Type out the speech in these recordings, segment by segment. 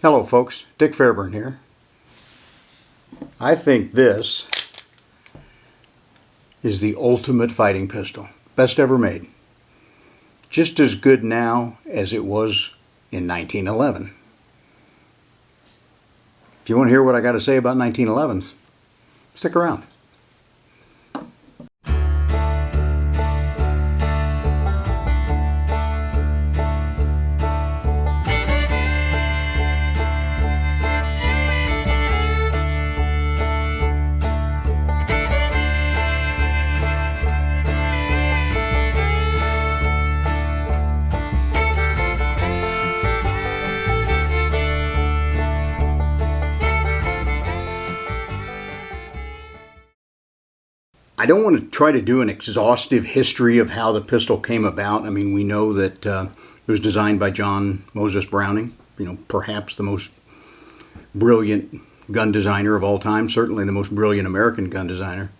Hello folks, Dick Fairburn here. I think this is the ultimate fighting pistol. Best ever made. Just as good now as it was in 1911. If you want to hear what I got to say about 1911s, stick around. I don't want to try to do an exhaustive history of how the pistol came about. I mean, we know that it was designed by John Moses Browning, perhaps the most brilliant gun designer of all time, certainly the most brilliant American gun designer.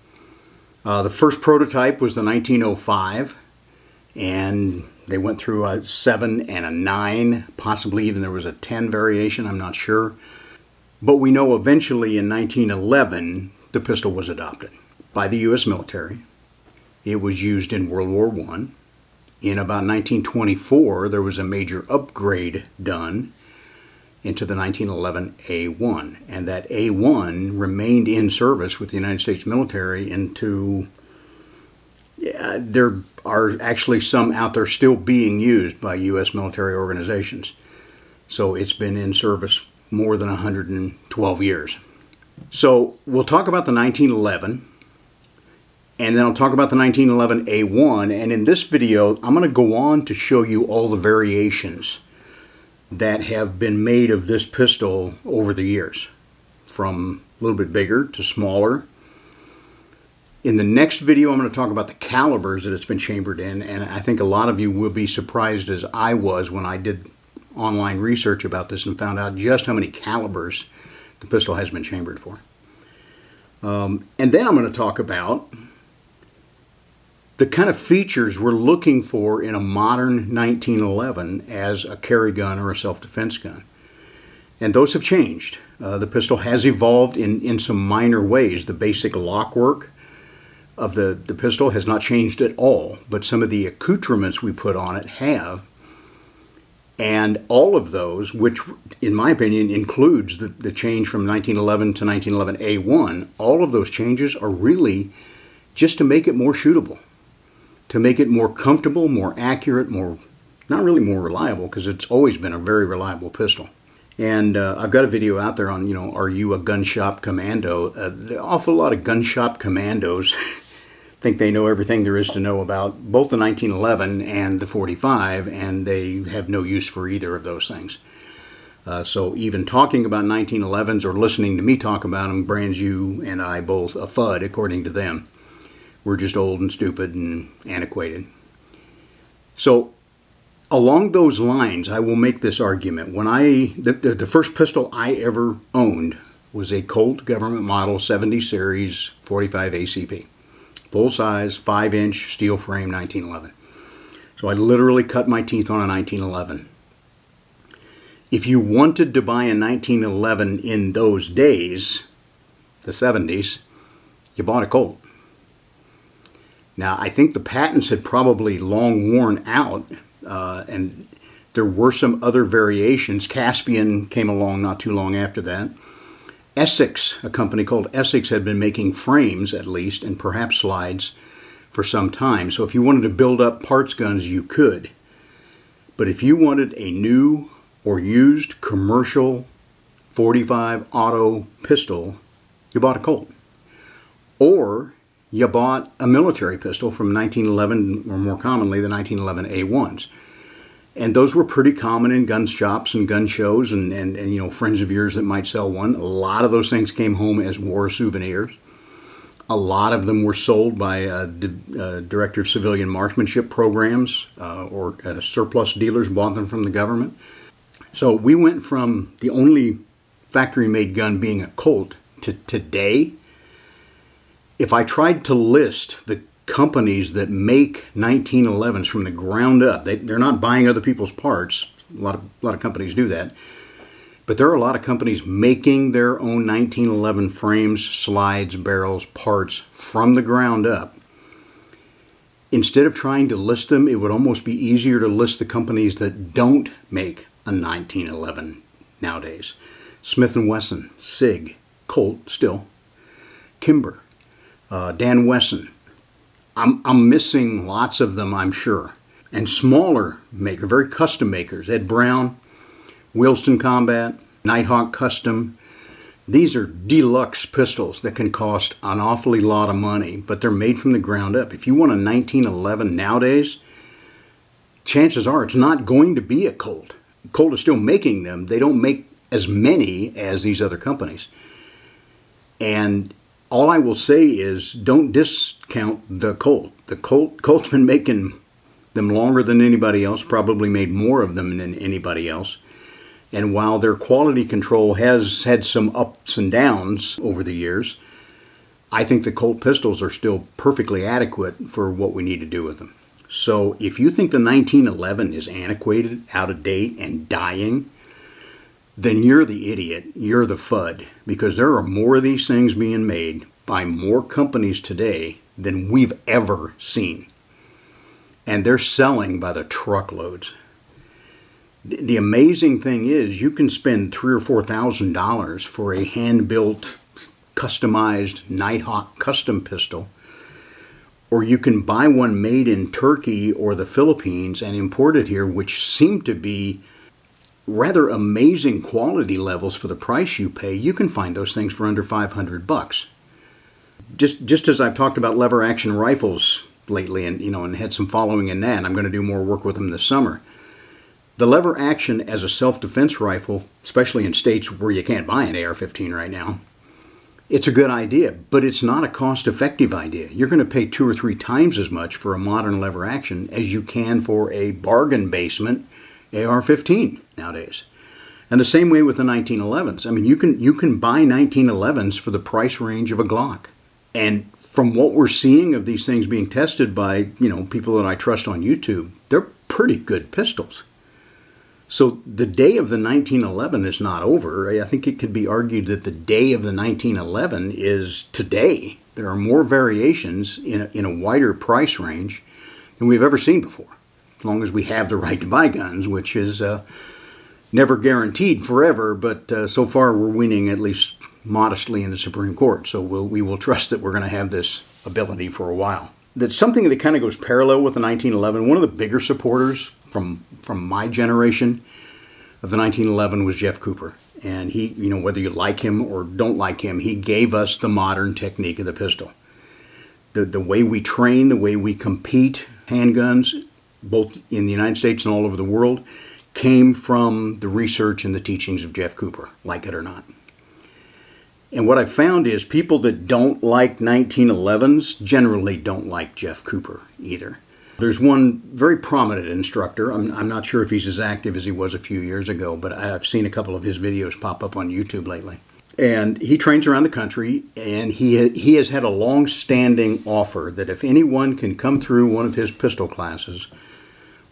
The first prototype was the 1905, and they went through a 7 and a 9, possibly even there was a 10 variation, I'm not sure. But we know eventually in 1911, the pistol was adopted by the US military. It was used in World War I. In about 1924, there was a major upgrade done into the 1911 A1, and that A1 remained in service with the United States military into, there are actually some out there still being used by US military organizations. So it's been in service more than 112 years. So we'll talk about the 1911, and then I'll talk about the 1911 A1, and in this video I'm going to go on to show you all the variations that have been made of this pistol over the years, from a little bit bigger to smaller. In the next video I'm going to talk about the calibers that it's been chambered in, and I think a lot of you will be surprised as I was when I did online research about this and found out just how many calibers the pistol has been chambered for. And then I'm going to talk about the kind of features we're looking for in a modern 1911 as a carry gun or a self-defense gun. And those have changed. The pistol has evolved in some minor ways. The basic lock work of the pistol has not changed at all, but some of the accoutrements we put on it have. And all of those, which in my opinion includes the change from 1911 to 1911 A1, all of those changes are really just to make it more shootable, to make it more comfortable, more accurate, not really more reliable, because it's always been a very reliable pistol. And I've got a video out there on, are you a gun shop commando? An awful lot of gun shop commandos think they know everything there is to know about both the 1911 and the 45, and they have no use for either of those things. So even talking about 1911s or listening to me talk about them brands you and I both a FUD, according to them. We're just old and stupid and antiquated. So along those lines, I will make this argument. When the first pistol I ever owned was a Colt government model 70 series 45 ACP. Full size, 5-inch steel frame 1911. So I literally cut my teeth on a 1911. If you wanted to buy a 1911 in those days, the 70s, you bought a Colt. Now, I think the patents had probably long worn out, and there were some other variations. Caspian came along not too long after that. Essex, a company called Essex, had been making frames, at least, and perhaps slides for some time. So if you wanted to build up parts guns, you could. But if you wanted a new or used commercial 45 auto pistol, you bought a Colt. Or you bought a military pistol from 1911, or more commonly, the 1911 A1s. And those were pretty common in gun shops and gun shows, and friends of yours that might sell one. A lot of those things came home as war souvenirs. A lot of them were sold by Director of Civilian Marksmanship programs, or surplus dealers bought them from the government. So we went from the only factory-made gun being a Colt to today. If I tried to list the companies that make 1911s from the ground up, they're not buying other people's parts. A lot of companies do that. But there are a lot of companies making their own 1911 frames, slides, barrels, parts from the ground up. Instead of trying to list them, it would almost be easier to list the companies that don't make a 1911 nowadays. Smith & Wesson, SIG, Colt still, Kimber, Dan Wesson. I'm missing lots of them, I'm sure. And smaller maker, very custom makers, Ed Brown, Wilson Combat, Nighthawk Custom. These are deluxe pistols that can cost an awfully lot of money, but they're made from the ground up. If you want a 1911 nowadays, chances are it's not going to be a Colt. Colt is still making them. They don't make as many as these other companies. And all I will say is don't discount the Colt. Colt's been making them longer than anybody else, probably made more of them than anybody else. And while their quality control has had some ups and downs over the years, I think the Colt pistols are still perfectly adequate for what we need to do with them. So if you think the 1911 is antiquated, out of date, and dying, then you're the idiot, you're the FUD, because there are more of these things being made by more companies today than we've ever seen. And they're selling by the truckloads. The amazing thing is you can spend $3,000 or $4,000 for a hand-built, customized Nighthawk custom pistol, or you can buy one made in Turkey or the Philippines and import it here, which seem to be rather amazing quality levels for the price you pay. You can find those things for under $500. Just as I've talked about lever action rifles lately, and had some following in that, and I'm going to do more work with them this summer. The lever action as a self-defense rifle, especially in states where you can't buy an AR-15 right now, it's a good idea, but it's not a cost-effective idea. You're going to pay 2 or 3 times as much for a modern lever action as you can for a bargain basement AR-15 nowadays. And the same way with the 1911s. I mean, you can buy 1911s for the price range of a Glock. And from what we're seeing of these things being tested by, people that I trust on YouTube, they're pretty good pistols. So the day of the 1911 is not over. I think it could be argued that the day of the 1911 is today. There are more variations in a wider price range than we've ever seen before, as long as we have the right to buy guns, which is never guaranteed forever, but so far we're winning at least modestly in the Supreme Court. So we will trust that we're going to have this ability for a while. That's something that kind of goes parallel with the 1911. One of the bigger supporters from my generation of the 1911 was Jeff Cooper. And he, whether you like him or don't like him, he gave us the modern technique of the pistol. The way we train, the way we compete handguns, both in the United States and all over the world, came from the research and the teachings of Jeff Cooper, like it or not. And what I've found is people that don't like 1911s generally don't like Jeff Cooper either. There's one very prominent instructor. I'm not sure if he's as active as he was a few years ago, but I've seen a couple of his videos pop up on YouTube lately. And he trains around the country, and he has had a long-standing offer that if anyone can come through one of his pistol classes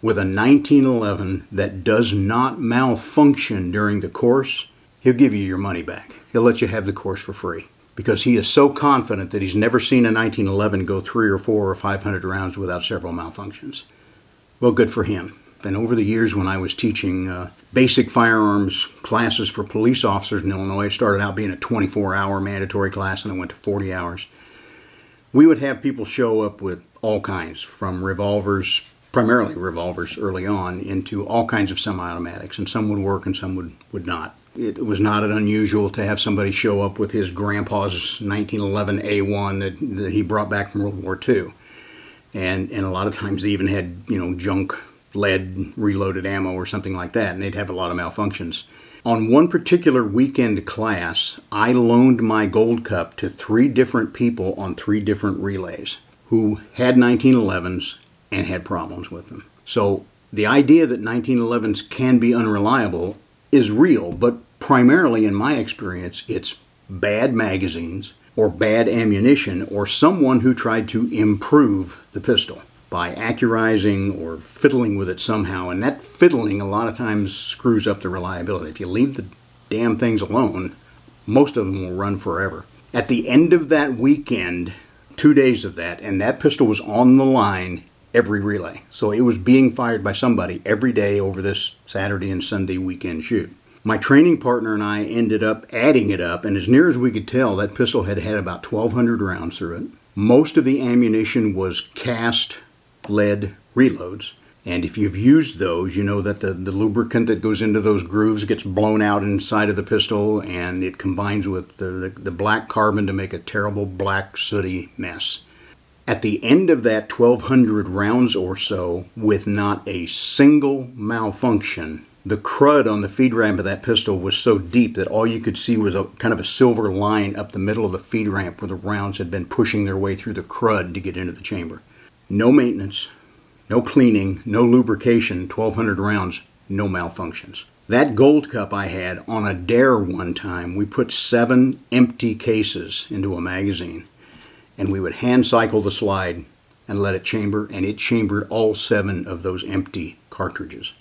with a 1911 that does not malfunction during the course, he'll give you your money back. He'll let you have the course for free, because he is so confident that he's never seen a 1911 go 3 or 4 or 500 rounds without several malfunctions. Well, good for him. And over the years when I was teaching basic firearms classes for police officers in Illinois, it started out being a 24-hour mandatory class and it went to 40 hours. We would have people show up with all kinds, from revolvers, primarily revolvers early on, into all kinds of semi-automatics, and some would work and some would not. It was not unusual to have somebody show up with his grandpa's 1911 A1 that he brought back from World War II. And a lot of times they even had, junk lead reloaded ammo or something like that, and they'd have a lot of malfunctions. On one particular weekend class, I loaned my Gold Cup to 3 different people on 3 different relays who had 1911s and had problems with them. So the idea that 1911s can be unreliable is real, but primarily in my experience, it's bad magazines or bad ammunition or someone who tried to improve the pistol by accurizing or fiddling with it somehow. And that fiddling a lot of times screws up the reliability. If you leave the damn things alone, most of them will run forever. At the end of that weekend, 2 days of that, and that pistol was on the line every relay. So it was being fired by somebody every day over this Saturday and Sunday weekend shoot. My training partner and I ended up adding it up, and as near as we could tell, that pistol had about 1,200 rounds through it. Most of the ammunition was cast lead reloads. And if you've used those, you know that the lubricant that goes into those grooves gets blown out inside of the pistol, and it combines with the black carbon to make a terrible black sooty mess. At the end of that 1,200 rounds or so, with not a single malfunction, the crud on the feed ramp of that pistol was so deep that all you could see was a kind of a silver line up the middle of the feed ramp where the rounds had been pushing their way through the crud to get into the chamber. No maintenance, no cleaning, no lubrication, 1,200 rounds, no malfunctions. That gold cup I had on a dare one time, we put 7 empty cases into a magazine, and we would hand cycle the slide and let it chamber, and it chambered all 7 of those empty cartridges.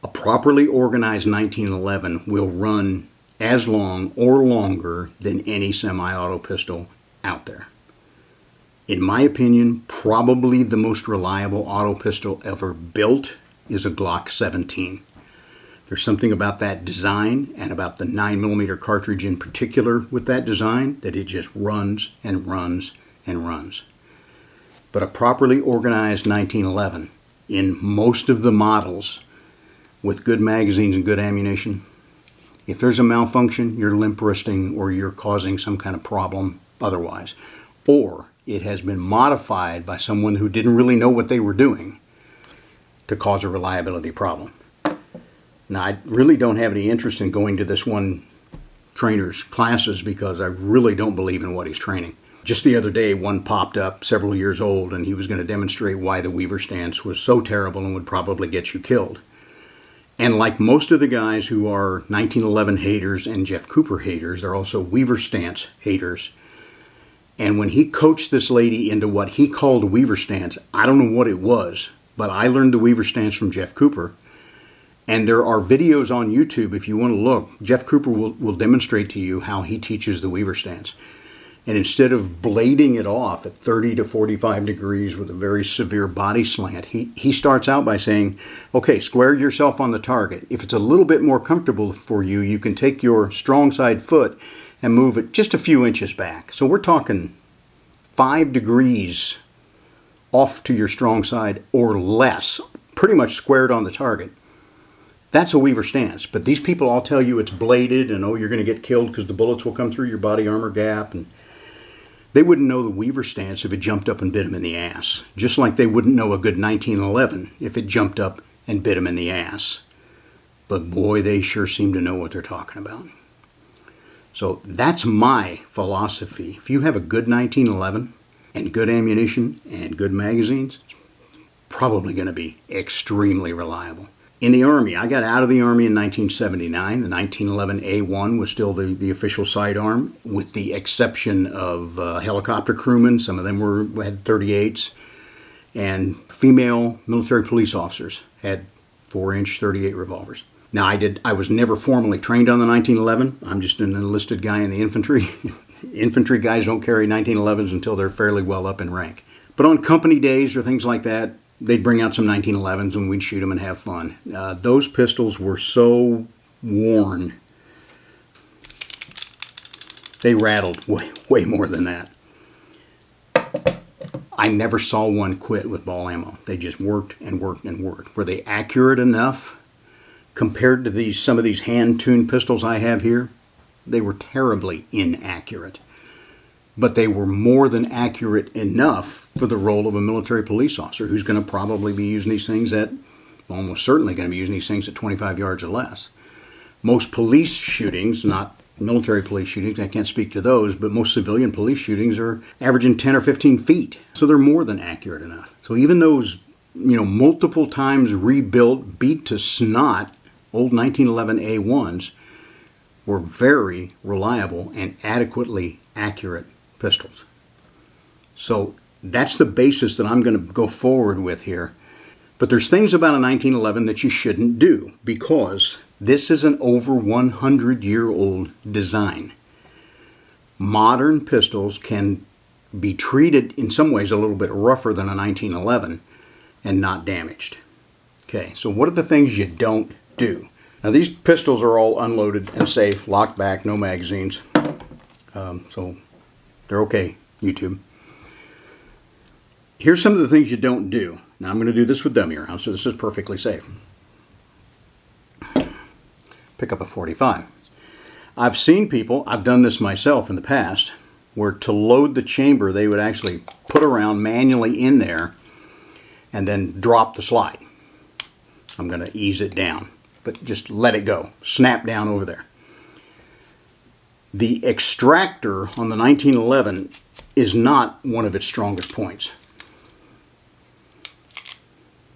A properly organized 1911 will run as long or longer than any semi-auto pistol out there. In my opinion, probably the most reliable auto pistol ever built is a Glock 17. There's something about that design and about the 9mm cartridge in particular with that design that it just runs and runs and runs. But a properly organized 1911 in most of the models with good magazines and good ammunition, if there's a malfunction, you're limp wristing or you're causing some kind of problem otherwise. Or it has been modified by someone who didn't really know what they were doing to cause a reliability problem. Now, I really don't have any interest in going to this one trainer's classes because I really don't believe in what he's training. Just the other day, one popped up, several years old, and he was going to demonstrate why the Weaver stance was so terrible and would probably get you killed. And like most of the guys who are 1911 haters and Jeff Cooper haters, they're also Weaver stance haters. And when he coached this lady into what he called Weaver stance, I don't know what it was, but I learned the Weaver stance from Jeff Cooper. And there are videos on YouTube, if you want to look, Jeff Cooper will demonstrate to you how he teaches the Weaver stance. And instead of blading it off at 30 to 45 degrees with a very severe body slant, he starts out by saying, okay, square yourself on the target. If it's a little bit more comfortable for you, you can take your strong side foot and move it just a few inches back. So we're talking 5 degrees off to your strong side or less, pretty much squared on the target. That's a Weaver stance. But these people all tell you it's bladed and, oh, you're going to get killed because the bullets will come through your body armor gap. And they wouldn't know the Weaver stance if it jumped up and bit them in the ass. Just like they wouldn't know a good 1911 if it jumped up and bit them in the ass. But boy, they sure seem to know what they're talking about. So that's my philosophy. If you have a good 1911 and good ammunition and good magazines, it's probably going to be extremely reliable. In the Army, I got out of the Army in 1979. The 1911A1 was still the official sidearm, with the exception of helicopter crewmen. Some of them had 38s. And female military police officers had 4-inch 38 revolvers. Now, I was never formally trained on the 1911. I'm just an enlisted guy in the infantry. Infantry guys don't carry 1911s until they're fairly well up in rank. But on company days or things like that, they'd bring out some 1911s and we'd shoot them and have fun. Those pistols were so worn, they rattled way more than that. I never saw one quit with ball ammo. They just worked and worked and worked. Were they accurate enough compared to some of these hand-tuned pistols I have here? They were terribly inaccurate. But they were more than accurate enough for the role of a military police officer who's going to probably be using these things almost certainly going to be using these things at 25 yards or less. Most police shootings, not military police shootings, I can't speak to those, but most civilian police shootings are averaging 10 or 15 feet. So they're more than accurate enough. So even those, multiple times rebuilt, beat to snot, old 1911 A1s were very reliable and adequately accurate pistols. So that's the basis that I'm going to go forward with here. But there's things about a 1911 that you shouldn't do because This is an over 100-year-old design. Modern pistols can be treated in some ways a little bit rougher than a 1911 and not damaged. Okay, so what are the things you don't do? Now these pistols are all unloaded and safe, locked back, no magazines. So they're okay, YouTube. Here's some of the things you don't do. Now I'm going to do this with dummy rounds, so this is perfectly safe. Pick up a 45. I've seen people, I've done this myself in the past, where to load the chamber they would actually put a round manually in there and then drop the slide. I'm going to ease it down, but just let it go. Snap down over there. The extractor on the 1911 is not one of its strongest points.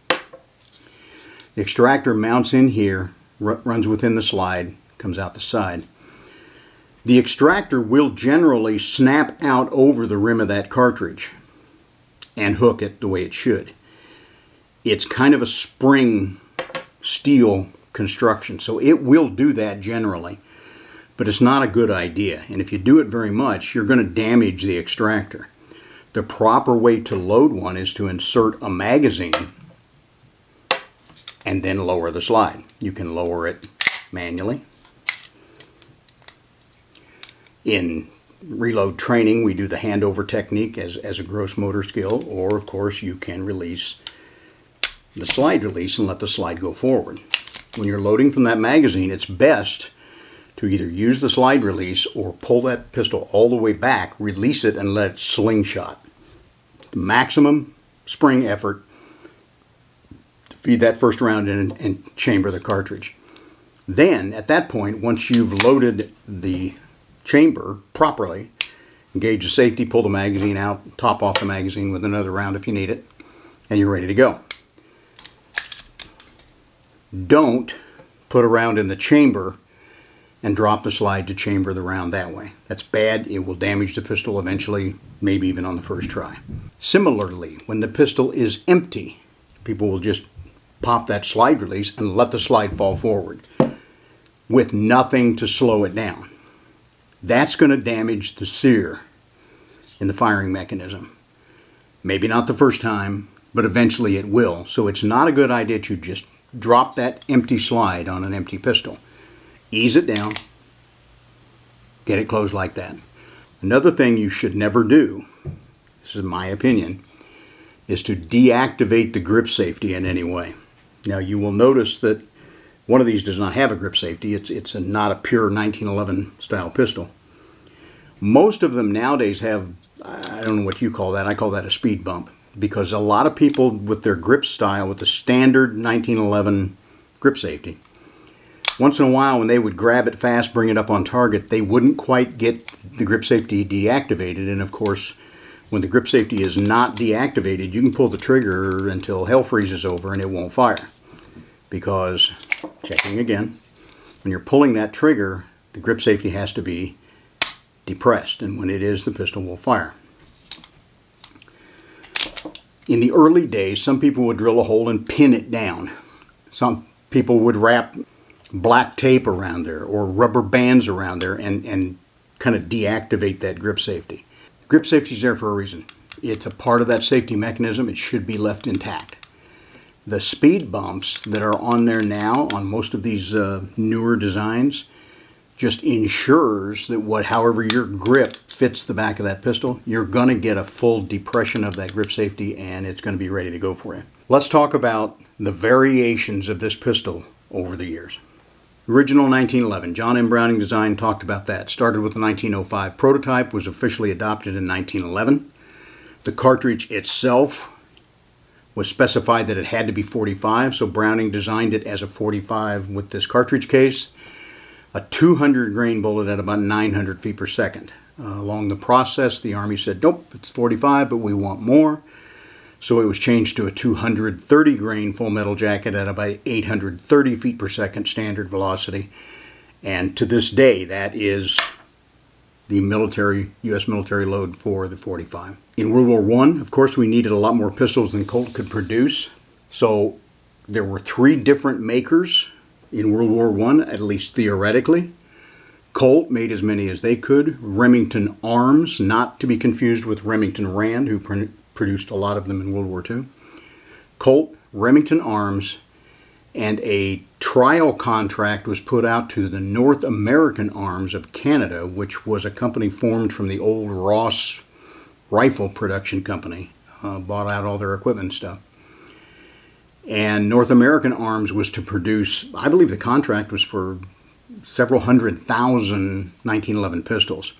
The extractor mounts in here, runs within the slide, comes out the side. The extractor will generally snap out over the rim of that cartridge and hook it the way it should. It's kind of a spring steel construction, so it will do that generally, but it's not a good idea. And if you do it very much, you're going to damage the extractor. The proper way to load one is to insert a magazine and then lower the slide. You can lower it manually. In reload training, we do the handover technique as a gross motor skill, or of course you can release the slide release and let the slide go forward. When you're loading from that magazine, it's best to either use the slide release or pull that pistol all the way back, release it, and let it slingshot. Maximum spring effort to feed that first round in and chamber the cartridge. Then, at that point, once you've loaded the chamber properly, engage the safety, pull the magazine out, top off the magazine with another round if you need it, and you're ready to go. Don't put a round in the chamber and drop the slide to chamber the round that way. That's bad. It will damage the pistol eventually, maybe even on the first try. Similarly, when the pistol is empty, people will just pop that slide release and let the slide fall forward with nothing to slow it down. That's going to damage the sear in the firing mechanism. Maybe not the first time, but eventually it will. So it's not a good idea to just drop that empty slide on an empty pistol. Ease it down, get it closed like that. Another thing you should never do, this is my opinion, is to deactivate the grip safety in any way. Now you will notice that one of these does not have a grip safety. It's not a pure 1911 style pistol. Most of them nowadays have, I don't know what you call that, I call that a speed bump, because a lot of people with their grip style, with the standard 1911 grip safety, once in a while when they would grab it fast, bring it up on target, they wouldn't quite get the grip safety deactivated. And of course, when the grip safety is not deactivated, you can pull the trigger until hell freezes over and it won't fire. Because, checking again, when you're pulling that trigger, the grip safety has to be depressed, and when it is, the pistol will fire. In the early days, some people would drill a hole and pin it down. Some people would wrap black tape around there or rubber bands around there and kind of deactivate that grip safety. Grip safety is there for a reason. It's a part of that safety mechanism. It should be left intact. The speed bumps that are on there now on most of these newer designs just ensures that however your grip fits the back of that pistol, you're going to get a full depression of that grip safety and it's going to be ready to go for you. Let's talk about the variations of this pistol over the years. Original 1911, John M. Browning design, talked about that. Started with the 1905 prototype, was officially adopted in 1911. The cartridge itself was specified that it had to be 45, so Browning designed it as a 45 with this cartridge case. A 200 grain bullet at about 900 feet per second. Along the process, the Army said, nope, it's 45, but we want more. So it was changed to a 230 grain full metal jacket at about 830 feet per second standard velocity. And to this day, that is the US military load for the 45. In World War I, of course, we needed a lot more pistols than Colt could produce. So there were 3 different makers in World War I, at least theoretically. Colt made as many as they could. Remington Arms, not to be confused with Remington Rand, who produced a lot of them in World War II. Colt, Remington Arms, and a trial contract was put out to the North American Arms of Canada, which was a company formed from the old Ross rifle production company. Bought out all their equipment and stuff. And North American Arms was to produce, I believe the contract was for several 100,000 1911 pistols.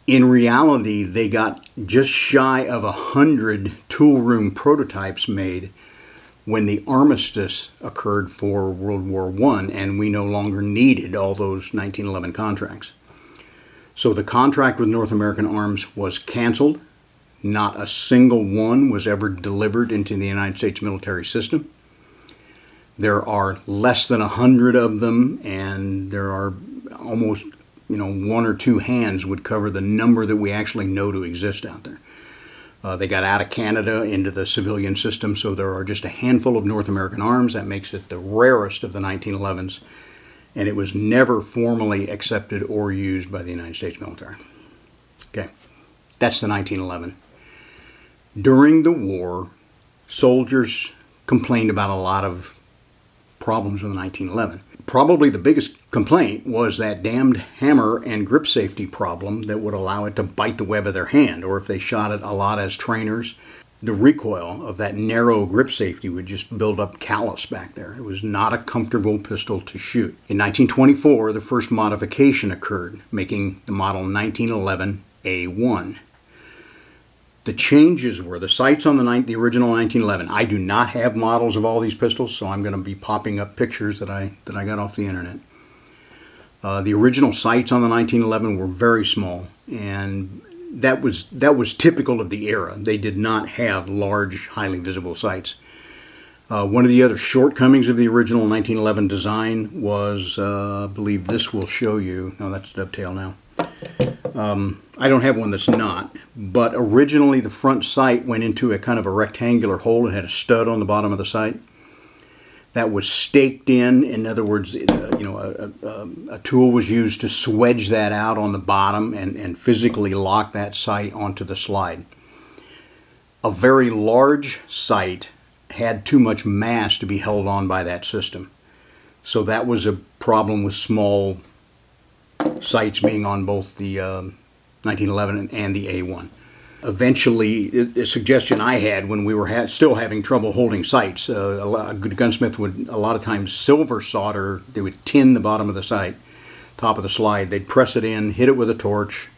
In reality, they got just shy of 100 tool room prototypes made when the armistice occurred for World War I, and we no longer needed all those 1911 contracts. So the contract with North American Arms was canceled. Not a single one was ever delivered into the United States military system. There are less than 100 of them, and there are almost, one or two hands would cover the number that we actually know to exist out there. They got out of Canada into the civilian system, so there are just a handful of North American Arms. That makes it the rarest of the 1911s, and it was never formally accepted or used by the United States military. Okay, that's the 1911. During the war, soldiers complained about a lot of problems with the 1911. Probably the biggest complaint was that damned hammer and grip safety problem that would allow it to bite the web of their hand, or if they shot it a lot as trainers, the recoil of that narrow grip safety would just build up callus back there. It was not a comfortable pistol to shoot. In 1924, the first modification occurred, making the model 1911 A1. The changes were the sights on the original 1911. I do not have models of all these pistols, so I'm going to be popping up pictures that I got off the internet. The original sights on the 1911 were very small, and that was typical of the era. They did not have large, highly visible sights. One of the other shortcomings of the original 1911 design was, I believe this will show you. No, that's dovetail now. I don't have one that's not, but originally the front sight went into a kind of a rectangular hole and had a stud on the bottom of the sight that was staked in. In other words, a tool was used to swedge that out on the bottom and physically lock that sight onto the slide. A very large sight had too much mass to be held on by that system. So that was a problem with small sights being on both the 1911 and the A1. Eventually, a suggestion I had when we were still having trouble holding sights, a good gunsmith would a lot of times silver solder. They would tin the bottom of the sight, top of the slide. They'd press it in, hit it with a torch,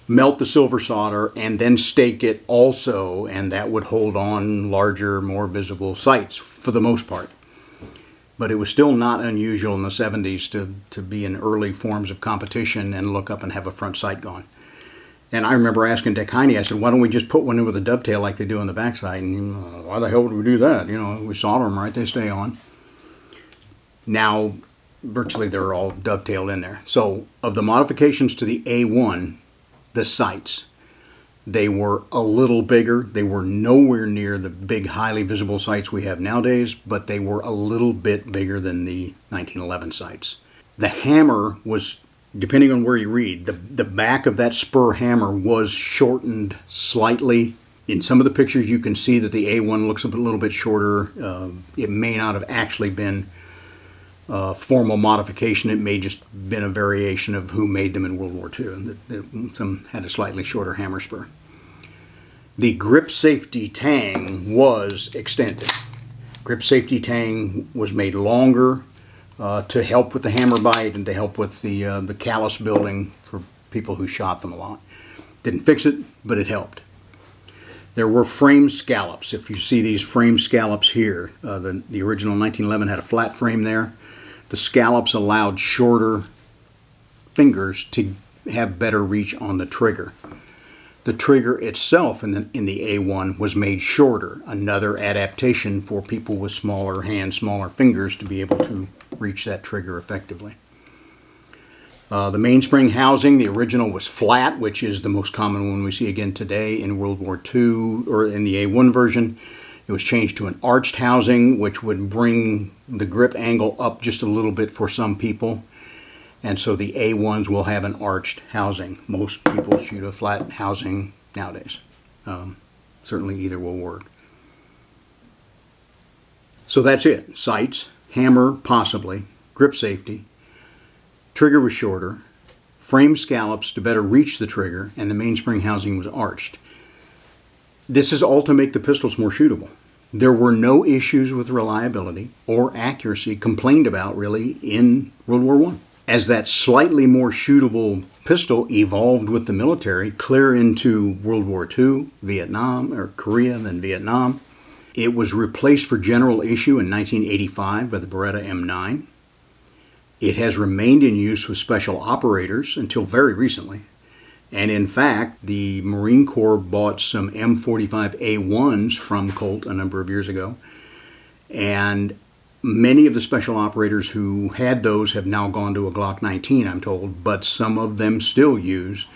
melt the silver solder, and then stake it also, and that would hold on larger, more visible sights for the most part. But it was still not unusual in the 70s to be in early forms of competition and look up and have a front sight gone. And I remember asking Dick Heine, I said, why don't we just put one in with a dovetail like they do on the backside? And why the hell would we do that? We solder them right, they stay on. Now, virtually they're all dovetailed in there. So, of the modifications to the A1, the sights, they were a little bigger. They were nowhere near the big, highly visible sights we have nowadays, but they were a little bit bigger than the 1911 sights. The hammer was, depending on where you read, the back of that spur hammer was shortened slightly. In some of the pictures you can see that the A1 looks a little bit shorter. It may not have actually been a formal modification. It may just been a variation of who made them in World War II. Some had a slightly shorter hammer spur. The grip safety tang was extended. Grip safety tang was made longer to help with the hammer bite and to help with the callus building for people who shot them a lot. Didn't fix it, but it helped. There were frame scallops. If you see these frame scallops here, the original 1911 had a flat frame there. The scallops allowed shorter fingers to have better reach on the trigger. The trigger itself in the A1 was made shorter, another adaptation for people with smaller hands, smaller fingers to be able to reach that trigger effectively. The mainspring housing, the original was flat, which is the most common one we see again today in World War II, or in the A1 version. It was changed to an arched housing, which would bring the grip angle up just a little bit for some people. And so the A1s will have an arched housing. Most people shoot a flat housing nowadays. Certainly either will work. So that's it. Sights, hammer possibly, grip safety, trigger was shorter, frame scallops to better reach the trigger, and the mainspring housing was arched. This is all to make the pistols more shootable. There were no issues with reliability or accuracy complained about really in World War I. As that slightly more shootable pistol evolved with the military clear into World War II, Vietnam, or Korea, then Vietnam, it was replaced for general issue in 1985 by the Beretta M9. It has remained in use with special operators until very recently. And in fact, the Marine Corps bought some M45A1s from Colt a number of years ago. And many of the special operators who had those have now gone to a Glock 19, I'm told, but some of them still use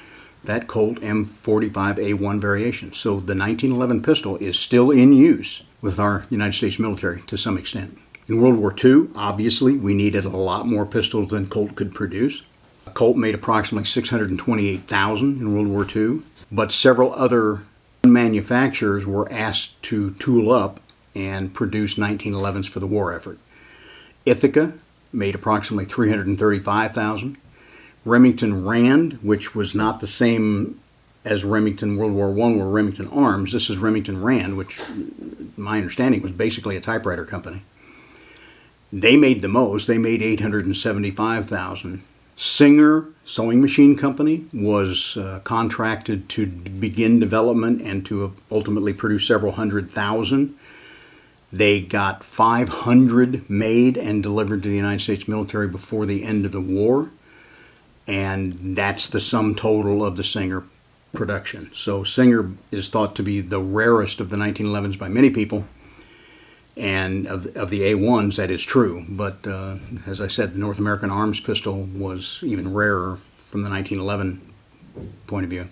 that Colt M45A1 variation. So the 1911 pistol is still in use with our United States military to some extent. In World War II, obviously, we needed a lot more pistols than Colt could produce. Colt made approximately 628,000 in World War II, but several other manufacturers were asked to tool up and produce 1911s for the war effort. Ithaca made approximately 335,000. Remington Rand, which was not the same as Remington World War I or Remington Arms. This is Remington Rand, which my understanding was basically a typewriter company. They made the most. They made 875,000. Singer Sewing Machine Company was contracted to begin development and to ultimately produce several hundred thousand. They got 500 made and delivered to the United States military before the end of the war. And that's the sum total of the Singer production. So Singer is thought to be the rarest of the 1911s by many people. And of the A1s, that is true. But as I said, the North American Arms pistol was even rarer from the 1911 point of view.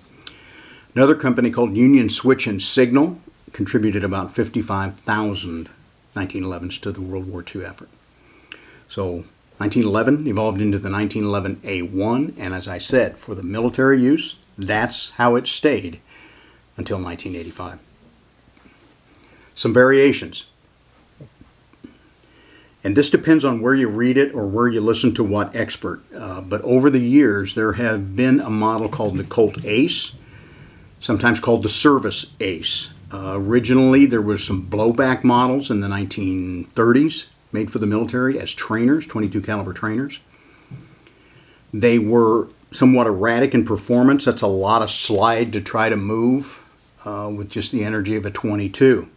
Another company called Union Switch and Signal contributed about 55,000 1911s to the World War II effort. So 1911 evolved into the 1911 A1, and as I said, for the military use, that's how it stayed until 1985. Some variations. And this depends on where you read it or where you listen to what expert. But over the years, there have been a model called the Colt Ace, sometimes called the Service Ace. Originally, there was some blowback models in the 1930s made for the military as trainers, 22 caliber trainers. They were somewhat erratic in performance. That's a lot of slide to try to move with just the energy of a 22.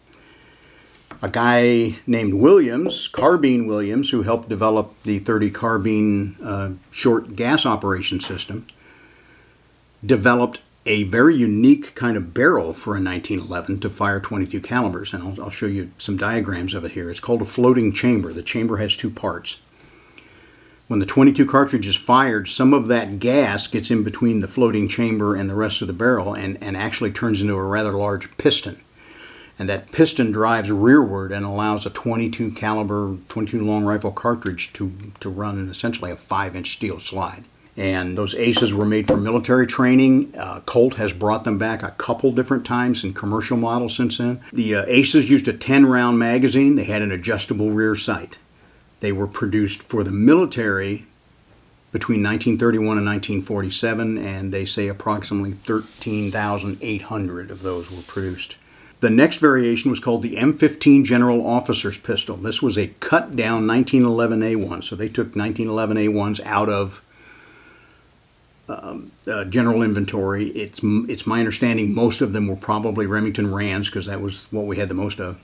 A guy named Williams, Carbine Williams, who helped develop the 30 carbine short gas operation system, developed a very unique kind of barrel for a 1911 to fire 22 calibers, and I'll show you some diagrams of it here. It's called a floating chamber. The chamber has two parts. When the 22 cartridge is fired, some of that gas gets in between the floating chamber and the rest of the barrel and actually turns into a rather large piston. And that piston drives rearward and allows a 22 caliber, 22 long rifle cartridge to run essentially a 5-inch steel slide. And those Aces were made for military training. Colt has brought them back a couple different times in commercial models since then. The Aces used a 10-round magazine. They had an adjustable rear sight. They were produced for the military between 1931 and 1947, and they say approximately 13,800 of those were produced. The next variation was called the M15 General Officer's Pistol. This was a cut-down 1911 A1, so they took 1911 A1s out of general inventory. It's my understanding most of them were probably Remington Rands because that was what we had the most of.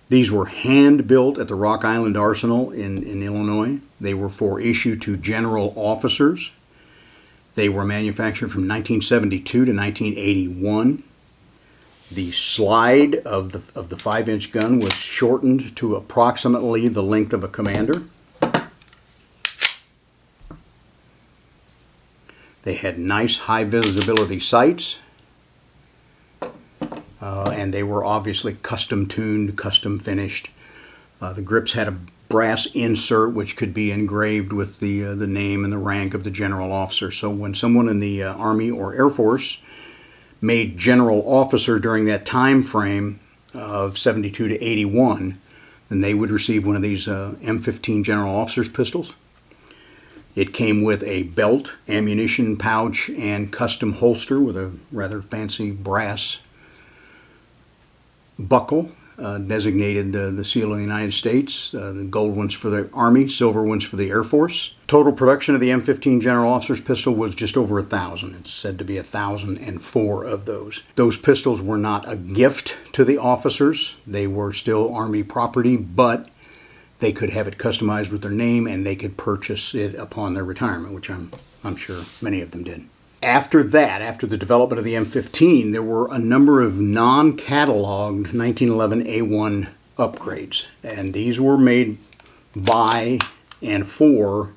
These were hand-built at the Rock Island Arsenal in Illinois. They were for issue to general officers. They were manufactured from 1972 to 1981. The slide of the 5-inch gun was shortened to approximately the length of a commander. They had nice high visibility sights, and and they were obviously custom tuned, custom finished. The grips had a brass insert which could be engraved with the name and the rank of the general officer. So when someone in the Army or Air Force made general officer during that time frame of 72 to 81, then they would receive one of these M15 general officer's pistols. It came with a belt, ammunition pouch, and custom holster with a rather fancy brass buckle, designated the seal of the United States. The gold ones for the Army, silver ones for the Air Force. Total production of the M15 General Officer's pistol was just over 1,000. It's said to be 1,004 of those. Those pistols were not a gift to the officers. They were still Army property, but they could have it customized with their name, and they could purchase it upon their retirement, which I'm sure many of them did. After that, after the development of the M15, there were a number of non-cataloged 1911A1 upgrades, and these were made by and for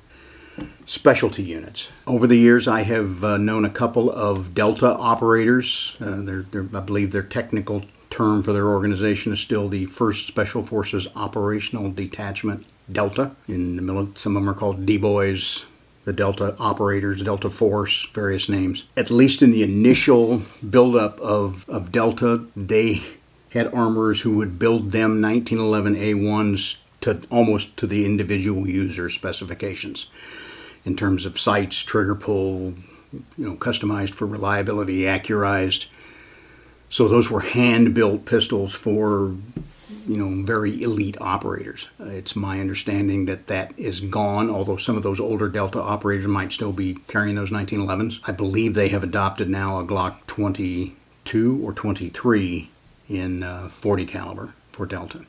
specialty units. Over the years, I have known a couple of Delta operators. I believe their technical term for their organization is still the 1st Special Forces Operational Detachment, Delta. In the military, some of them are called D-Boys, the Delta operators, Delta Force, various names. At least in the initial buildup of Delta, they had armorers who would build them 1911A1s to almost to the individual user specifications in terms of sights, trigger pull, customized for reliability, accurized. So those were hand-built pistols for very elite operators. It's my understanding that that is gone, although some of those older Delta operators might still be carrying those 1911s. I believe they have adopted now a Glock 22 or 23 in 40 caliber for Delta.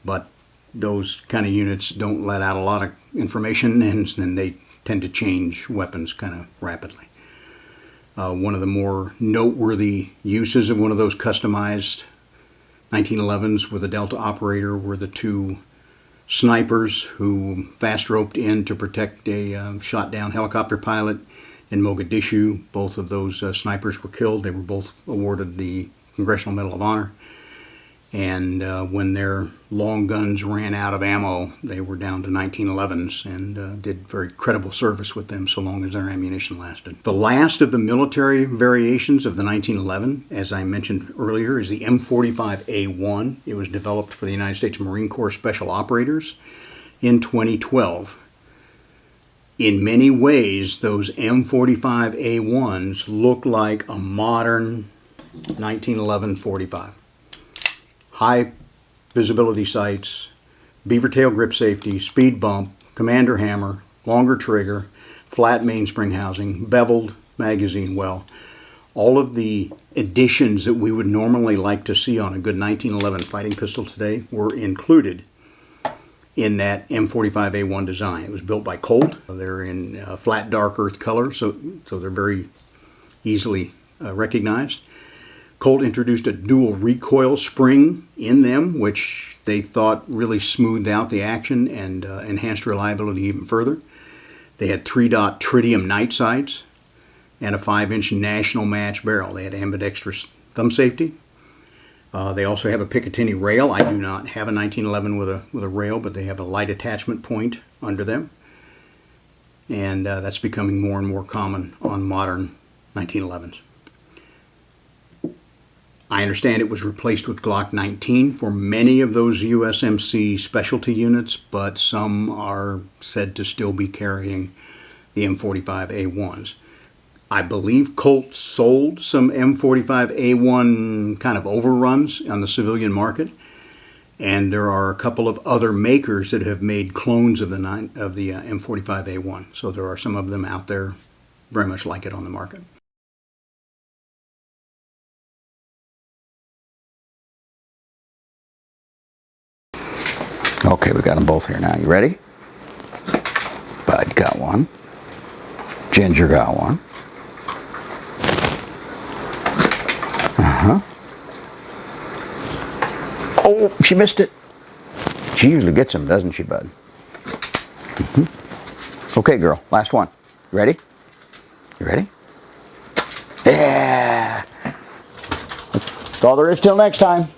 But those kind of units don't let out a lot of information, and they tend to change weapons kind of rapidly. One of the more noteworthy uses of one of those customized 1911s with a Delta operator were the two snipers who fast roped in to protect a shot down helicopter pilot in Mogadishu. Both of those snipers were killed. They were both awarded the Congressional Medal of Honor. And when their long guns ran out of ammo, they were down to 1911s and did very credible service with them so long as their ammunition lasted. The last of the military variations of the 1911, as I mentioned earlier, is the M45A1. It was developed for the United States Marine Corps Special Operators in 2012. In many ways, those M45A1s look like a modern 1911 45. High visibility sights, beaver tail grip safety, speed bump, commander hammer, longer trigger, flat mainspring housing, beveled magazine well. All of the additions that we would normally like to see on a good 1911 fighting pistol today were included in that M45A1 design. It was built by Colt. They're in flat dark earth color, so they're very easily recognized. Colt introduced a dual recoil spring in them, which they thought really smoothed out the action and enhanced reliability even further. They had 3-dot tritium night sights and a 5-inch national match barrel. They had ambidextrous thumb safety. They also have a Picatinny rail. I do not have a 1911 with a rail, but they have a light attachment point under them. And that's becoming more and more common on modern 1911s. I understand it was replaced with Glock 19 for many of those USMC specialty units, but some are said to still be carrying the M45A1s. I believe Colt sold some M45A1 kind of overruns on the civilian market, and there are a couple of other makers that have made clones of the M45A1. So there are some of them out there very much like it on the market. Okay, we got them both here now. You ready? Bud got one. Ginger got one. Oh, she missed it. She usually gets them, doesn't she, Bud? Okay, girl, last one. You ready? You ready? Yeah! all there is. Till next time.